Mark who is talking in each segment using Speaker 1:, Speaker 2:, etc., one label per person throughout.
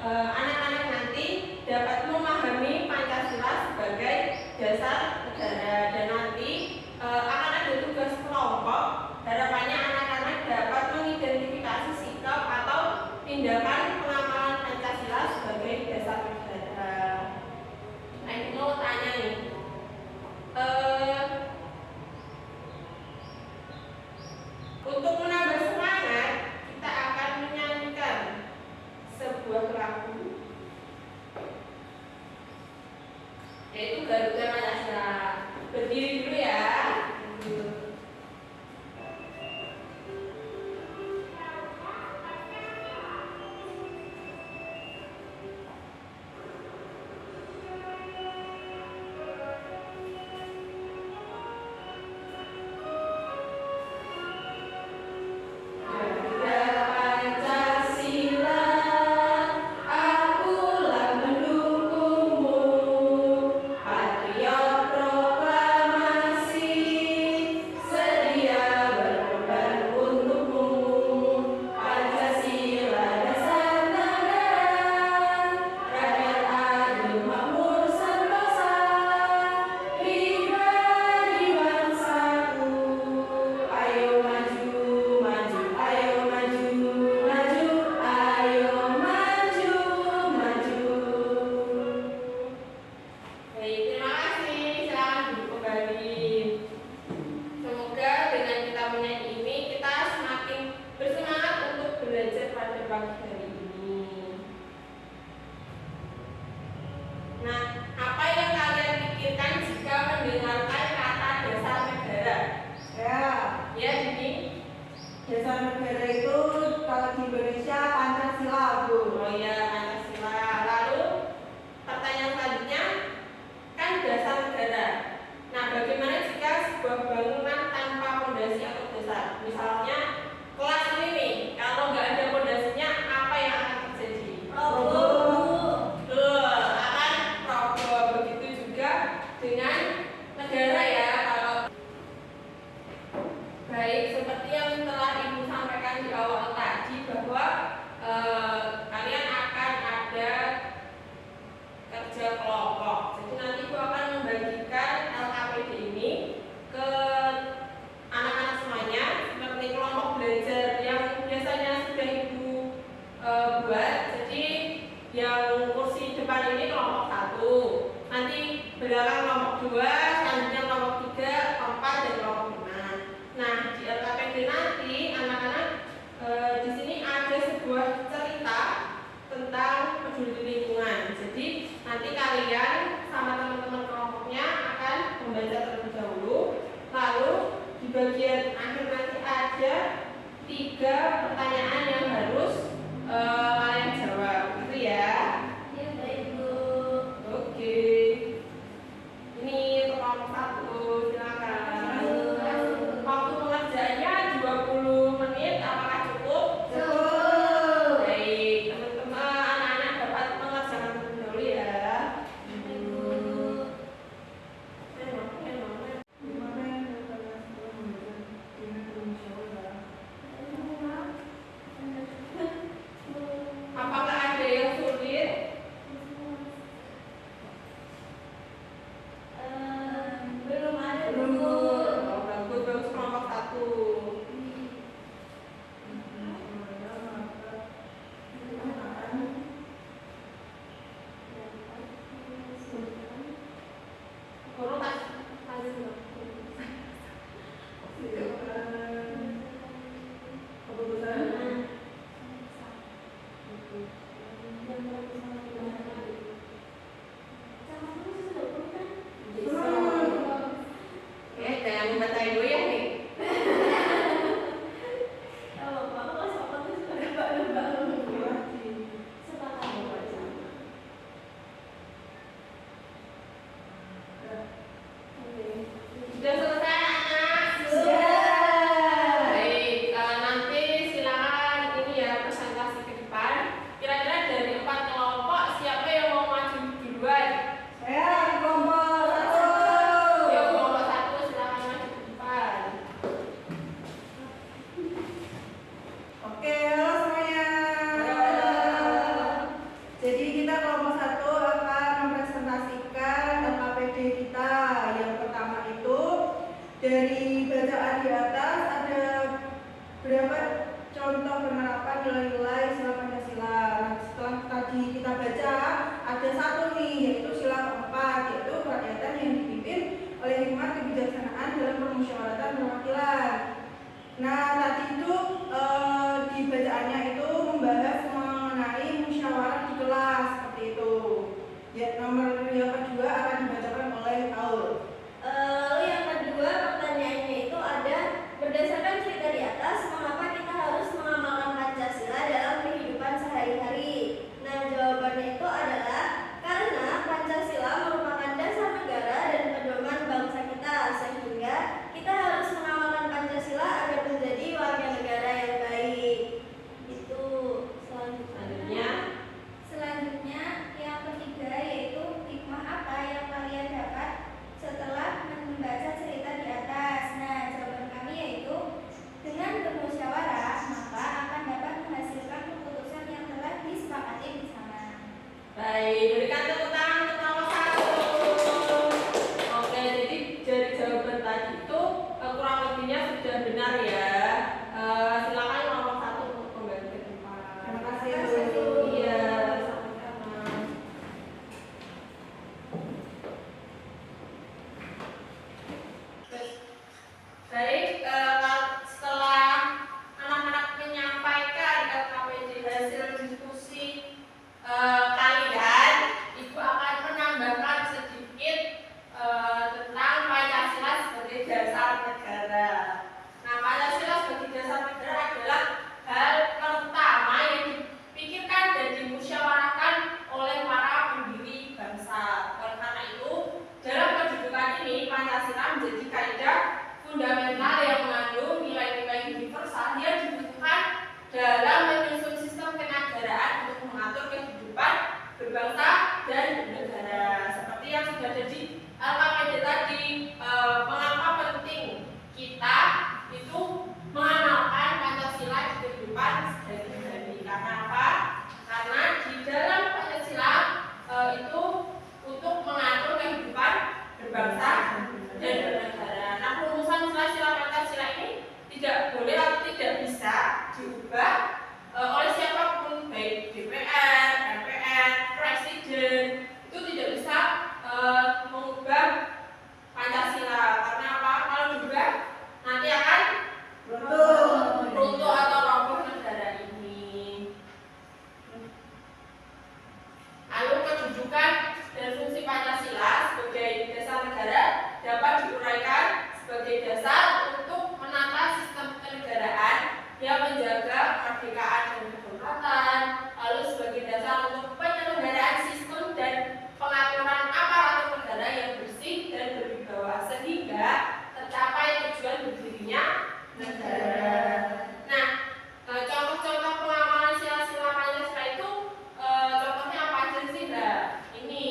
Speaker 1: anak-anak nanti dapat memahami Pancasila sebagai dasar negara, dan nanti akan ada tugas kelompok. Harapannya anak-anak dapat mengidentifikasi sikap atau tindakan pengamalan Pancasila sebagai dasar negara. Nah, ini mau tanya nih, untuk menambah semangat kita akan menyanyikan sebuah lagu, yaitu Garuda Pancasila. Berdiri dulu ya.
Speaker 2: Dari bacaan di atas ada berapa contoh penerapan nilai-nilai sila Pancasila. Nah, setelah tadi kita baca, ada satu nih, yaitu sila keempat, yaitu kerakyatan yang dipimpin oleh hikmat kebijaksanaan dalam permusyawaratan perwakilan. Nah, tadi itu di bacaannya itu membahas mengenai musyawarah di kelas seperti itu. Ya, nomor yang kedua akan dibacakan oleh Aul.
Speaker 3: Lalu yang kedua pertanyaannya itu ada, berdasarkan cerita di atas, mengapa kita harus mengamalkan Pancasila dalam kehidupan sehari-hari? Nah, jawabannya itu adalah karena Pancasila merupakan dasar negara dan pedoman bangsa kita, sehingga kita harus mengamalkan Pancasila agar menjadi warga negara yang baik. Itu selanjutnya yang ketiga yaitu hikmah apa yang kalian dapat setelah membaca cerita di atas. Nah, jawaban kami yaitu dengan bermusyawarah maka akan dapat menghasilkan keputusan yang telah disepakati bersama.
Speaker 1: Baik, berikan tepuk tangan untuk nomor 1. Oke, jadi dari jawaban tadi itu kurang lebihnya sudah benar ya. Silakan nomor 1 untuk kembali ke tempat.
Speaker 2: Terima kasih.
Speaker 1: Iya, sama-sama. Baik, setelah anak-anak menyampaikan LKPD hasil diskusi kalian, Ibu akan menambahkan sedikit tentang Pancasila sebagai dasar negara. Nah, Pancasila sebagai dasar negara adalah hal pertama yang dipikirkan dan dimusyawarahkan oleh para pendiri bangsa. Oleh karena itu, dalam kedudukan ini Pancasila menjadi kaidah fundamental yang mengandung nilai-nilai universal yang dibutuhkan dalam menyusun sistem kenegaraan untuk mengatur kehidupan berbangsa dan bernegara. Seperti yang sudah ada di LKPD tadi, mengapa penting kita itu mengamalkan Pancasila di kehidupan sehari-hari. Karena apa? Karena di dalam Pancasila itu untuk mengatur kehidupan berbangsa dan bernegara. Nah, perumusan sila-sila Pancasila ini tidak boleh atau tidak bisa diubah oleh siapapun, baik DPR, MPR, Presiden, itu tidak bisa mengubah Pancasila. Karena apa? Kalau diubah nanti akan runtuh atau roboh negara ini. Lalu kedudukan dan fungsi Pancasila sebagai dasar negara dapat diuraikan sebagai dasar untuk menata sistem kenegaraan yang menjaga kemerdekaan dan kedaulatan, lalu sebagai dasar untuk penyelenggaraan sistem dan pengaturan aparatur negara yang bersih dan berwibawa sehingga tercapai tujuan berdirinya negara. Nah, contoh-contoh pengamalan sila-sila Pancasila itu contohnya apa aja sih? Nah, ini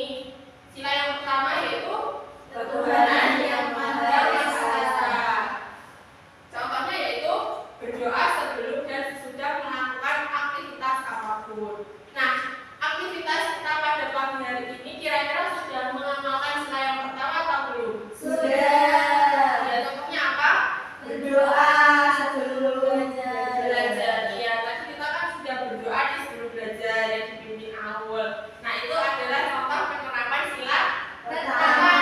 Speaker 1: sila yang pertama yaitu ketuhanan yang maha esa. Contohnya yaitu berdoa sebelum dan sesudah melakukan aktivitas apapun. Nah, aktivitas kita pada pagi hari ini kira-kira sudah mengamalkan sila yang pertama atau belum?
Speaker 3: Sudah.
Speaker 1: Ya, contohnya apa?
Speaker 3: Berdoa sebelum
Speaker 1: Belajar. Ya, tadi kita kan sudah berdoa di sebelum belajar yang dipimpin Aul. Nah, itu adalah contoh penerapan sila pertama.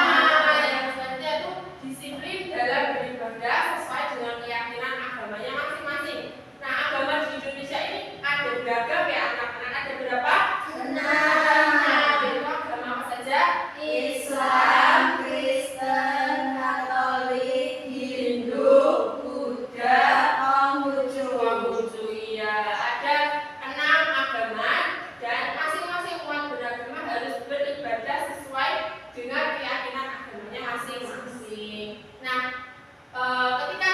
Speaker 1: Yang selanjutnya itu disiplin dalam beribadah sesuai dengan keyakinan agamanya masing-masing. Nah, agama di Indonesia ini ada beragam ya anak-anak. Ada berapa?
Speaker 3: 6.
Speaker 1: Nah, itu agama apa saja?
Speaker 3: Islam, Kristen, Katolik, Hindu, Buddha, Konghucu.
Speaker 1: Iya, ada 6 agama dan masing-masing umat beragama harus beribadah sesuai dengan keyakinan agamanya masing-masing. Nah, ketika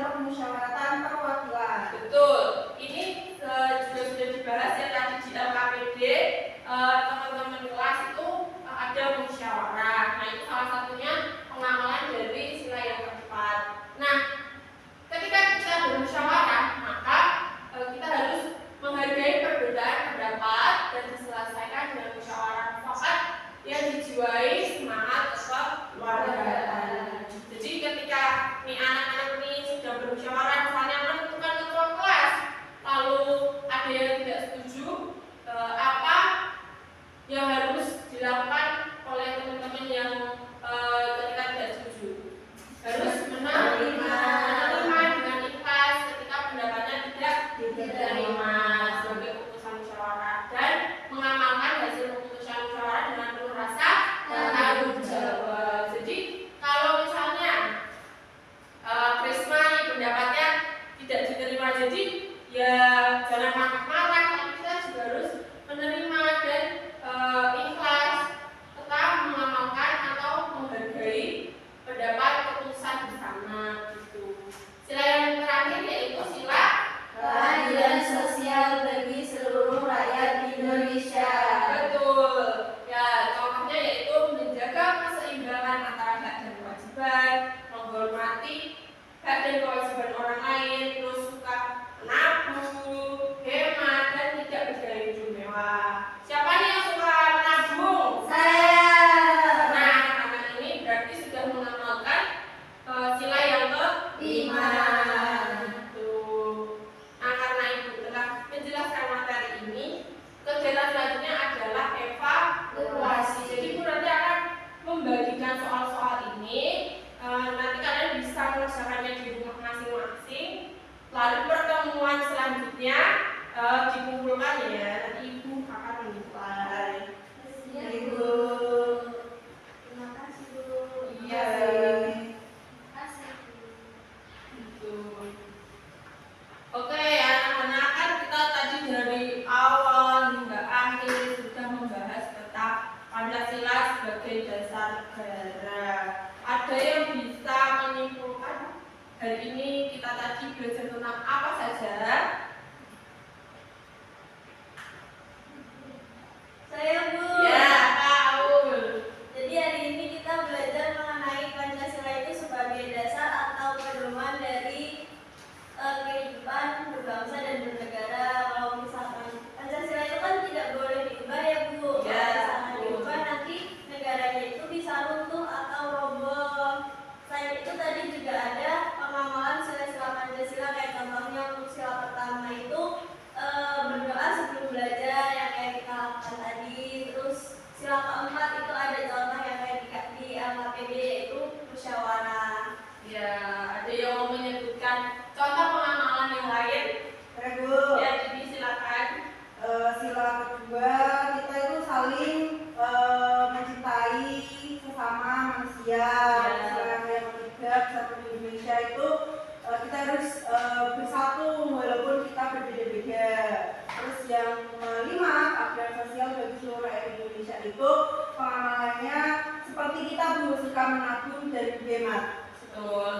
Speaker 2: permusyawaratan perwakilan.
Speaker 1: Betul. Ini juga sudah dibahas ya tadi di LKPD. Teman-teman kelas itu ada musyawarah. Nah, itu salah satunya pengamalan dari sila yang keempat. Nah, ketika kita bermusyawarah, maka kita harus menghargai perbedaan pendapat dan diselesaikan dengan musyawarah mufakat yang dijiwai semangat kekeluargaan. Jadi ketika nih anak-anak ini sudah bermusyawarah misalnya menentukan ketua kelas, lalu ada yang tidak setuju, apa yang harus dilakukan oleh teman-teman yang ketika tidak setuju? Harus menerima dengan ikhlas ketika pendapatnya tidak diterima sebagai keputusan musyawarah dan mengamalkan hasil keputusan musyawarah dengan penuh rasa tanggung jawab. Jadi kalau misalnya Krisma nih pendapatnya tidak diterima, jadi ya jangan marah-marah, tapi kita juga harus menerima dan ikhlas tetap mengamalkan atau menghargai pendapat keputusan bersama gitu. Sila yang terakhir yaitu sila
Speaker 3: keadilan sosial bagi seluruh rakyat Indonesia.
Speaker 1: Betul. Ya, contohnya yaitu menjaga keseimbangan antara hak dan kewajiban, menghormati hak dan kewajiban orang lain, terus suka menabung, hemat, dan tidak bergaya hidup mewah. Siapa nih yang suka menabung?
Speaker 3: Saya.
Speaker 1: Nah, anak-anak ini berarti sudah mengamalkan sila yang kelima. Tuh. Nah, karena ibu telah menjelaskan materi ini, kegiatan selanjutnya adalah evaluasi. Jadi ibu nanti akan membagikan soal-soal ini. Nanti kalian bisa mengerjakannya di rumah masing-masing. Lalu pertemuan selanjutnya dikumpulkan ya. Nanti ibu akan menilai.
Speaker 3: Ya,
Speaker 2: Ibu.
Speaker 3: Terima kasih, Bu.
Speaker 1: Iya.
Speaker 3: Terima kasih, Bu.
Speaker 1: Gitu. Oke, anak-anak kan kita tadi dari awal hingga akhir sudah membahas tentang Pancasila sebagai dasar negara. Ada yang bisa menyimpulkan hari ini kita tadi belajar tentang apa saja?
Speaker 3: Saya, Bu.
Speaker 1: Ya, Paul.
Speaker 3: Jadi hari ini kita belajar mengenai Pancasila itu sebagai dasar atau pedoman dari kehidupan berbangsa dan bernegara. Kalau misalkan Pancasila itu kan tidak boleh diubah ya, Bu.
Speaker 1: Ya,
Speaker 3: Kalau misalkan
Speaker 1: betul.
Speaker 3: diubah nanti negaranya itu bisa runtuh atau roboh. Selain itu tadi juga ada pengamalan sila-sila Pancasila, kayak contohnya untuk sila pertama itu berdoa sebelum belajar yang kayak kita lakukan tadi. Terus sila keempat itu ada contoh yang kayak di LKPD yaitu musyawarah.
Speaker 1: Ya, ada yang mau menyebutkan contoh pengamalan yang lain?
Speaker 2: Ya, Bu.
Speaker 1: Ya, jadi silakan.
Speaker 2: Sila kedua kita itu saling mencintai sesama manusia.
Speaker 1: Ya.
Speaker 2: Sila yang ketiga Persatuan Indonesia itu kita harus bersatu walaupun kita berbeda-beda. Terus yang kelima keadilan sosial bagi seluruh rakyat Indonesia itu pengamalannya seperti kita suka menabung dan berhemat.
Speaker 1: Betul.